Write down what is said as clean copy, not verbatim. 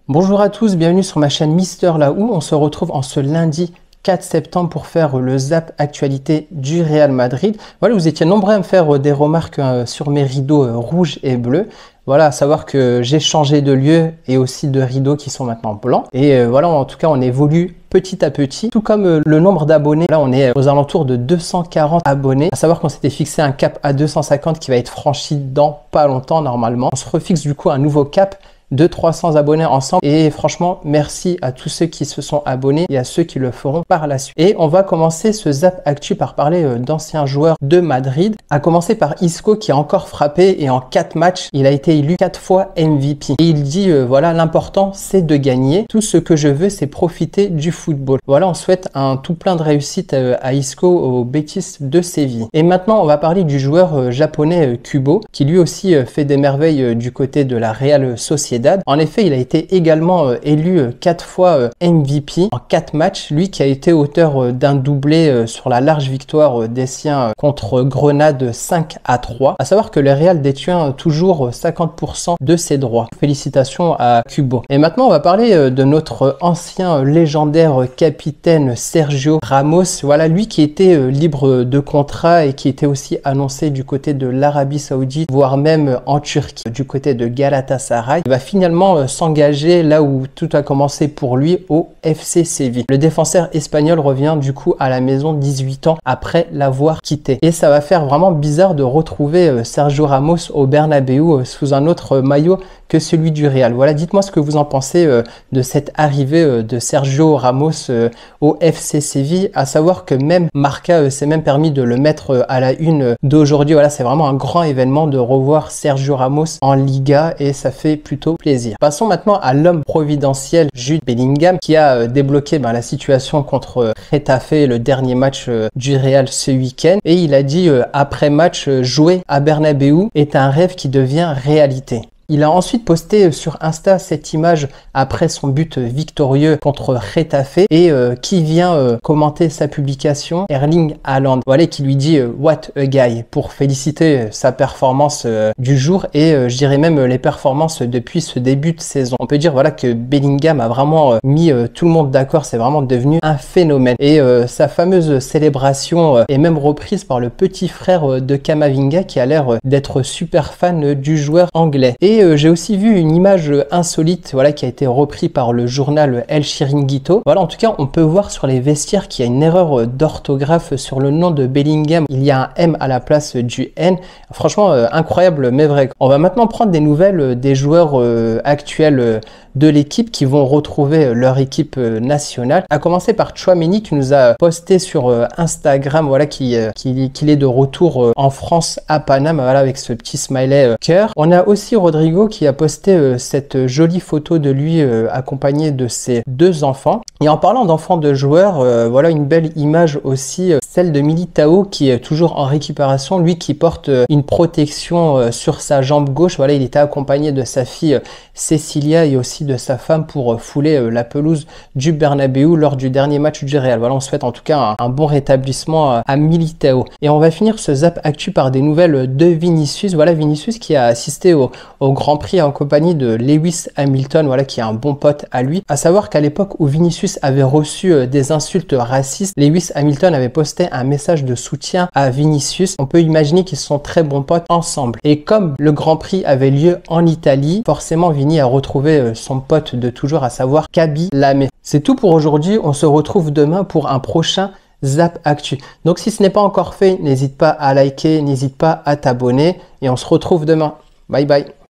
Bonjour à tous, bienvenue sur ma chaîne Mister Lahou. On se retrouve en ce lundi 4 septembre pour faire le zap actualité du Real Madrid. Voilà, vous étiez nombreux à me faire des remarques sur mes rideaux rouges et bleus. Voilà, à savoir que j'ai changé de lieu et aussi de rideaux qui sont maintenant blancs. Et voilà, en tout cas, on évolue petit à petit, tout comme le nombre d'abonnés. Là, on est aux alentours de 240 abonnés. À savoir qu'on s'était fixé un cap à 250 qui va être franchi dans pas longtemps normalement. On se refixe du coup un nouveau cap de 300 abonnés ensemble, et franchement merci à tous ceux qui se sont abonnés et à ceux qui le feront par la suite. Et on va commencer ce zap actu par parler d'anciens joueurs de Madrid, à commencer par Isco qui a encore frappé, et en 4 matchs il a été élu 4 fois MVP, et il dit voilà, l'important c'est de gagner, tout ce que je veux c'est profiter du football. Voilà, on souhaite un tout plein de réussite à Isco au Betis de Séville. Et maintenant on va parler du joueur japonais Kubo, qui lui aussi fait des merveilles du côté de la Real Sociedad. En effet, il a été également élu 4 fois MVP en 4 matchs. Lui qui a été auteur d'un doublé sur la large victoire des siens contre Grenade 5-3. À savoir que le Real détient toujours 50% de ses droits. Félicitations à Kubo. Et maintenant, on va parler de notre ancien légendaire capitaine Sergio Ramos. Voilà, lui qui était libre de contrat et qui était aussi annoncé du côté de l'Arabie Saoudite, voire même en Turquie, du côté de Galatasaray. Il va finalement s'engager là où tout a commencé pour lui, au FC Séville. Le défenseur espagnol revient du coup à la maison 18 ans après l'avoir quitté. Et ça va faire vraiment bizarre de retrouver Sergio Ramos au Bernabéu sous un autre maillot que celui du Real. Voilà, dites-moi ce que vous en pensez de cette arrivée de Sergio Ramos au FC Séville. À savoir que même Marca s'est même permis de le mettre à la une d'aujourd'hui. Voilà, c'est vraiment un grand événement de revoir Sergio Ramos en Liga, et ça fait plutôt plaisir. Passons maintenant à l'homme providentiel Jude Bellingham, qui a débloqué la situation contre Getafe, le dernier match du Real ce week-end, et il a dit après match, jouer à Bernabéu est un rêve qui devient réalité. Il a ensuite posté sur Insta cette image après son but victorieux contre Getafe, et qui vient commenter sa publication, Erling Haaland, voilà, qui lui dit what a guy, pour féliciter sa performance du jour, et je dirais même les performances depuis ce début de saison. On peut dire voilà que Bellingham a vraiment mis tout le monde d'accord, c'est vraiment devenu un phénomène, et sa fameuse célébration est même reprise par le petit frère de Camavinga, qui a l'air d'être super fan du joueur anglais. Et j'ai aussi vu une image insolite, voilà, qui a été reprise par le journal El Chiringuito. Voilà, en tout cas, on peut voir sur les vestiaires qu'il y a une erreur d'orthographe sur le nom de Bellingham. Il y a un M à la place du N. Franchement, incroyable, mais vrai. On va maintenant prendre des nouvelles des joueurs actuels de l'équipe qui vont retrouver leur équipe nationale. À commencer par Tchouaméni, qui nous a posté sur Instagram, voilà, qu'il est de retour en France à Paname, voilà, avec ce petit smiley cœur. On a aussi Rodrigo qui a posté cette jolie photo de lui accompagné de ses 2 enfants. Et en parlant d'enfants de joueurs, voilà une belle image aussi, celle de Militao, qui est toujours en récupération, lui qui porte une protection sur sa jambe gauche. Voilà, il était accompagné de sa fille Cecilia et aussi de sa femme pour fouler la pelouse du Bernabéu lors du dernier match du Real. Voilà, on souhaite en tout cas un bon rétablissement à Militao. Et on va finir ce zap actu par des nouvelles de Vinicius. Voilà, Vinicius qui a assisté au Grand Prix en compagnie de Lewis Hamilton, voilà, qui est un bon pote à lui. À savoir qu'à l'époque où Vinicius avait reçu des insultes racistes, Lewis Hamilton avait posté un message de soutien à Vinicius. On peut imaginer qu'ils sont très bons potes ensemble. Et comme le Grand Prix avait lieu en Italie, forcément Vini a retrouvé son pote de toujours, à savoir Kaby Lamé. C'est tout pour aujourd'hui, on se retrouve demain pour un prochain Zap Actu. Donc si ce n'est pas encore fait, n'hésite pas à liker, n'hésite pas à t'abonner, et on se retrouve demain. Bye bye.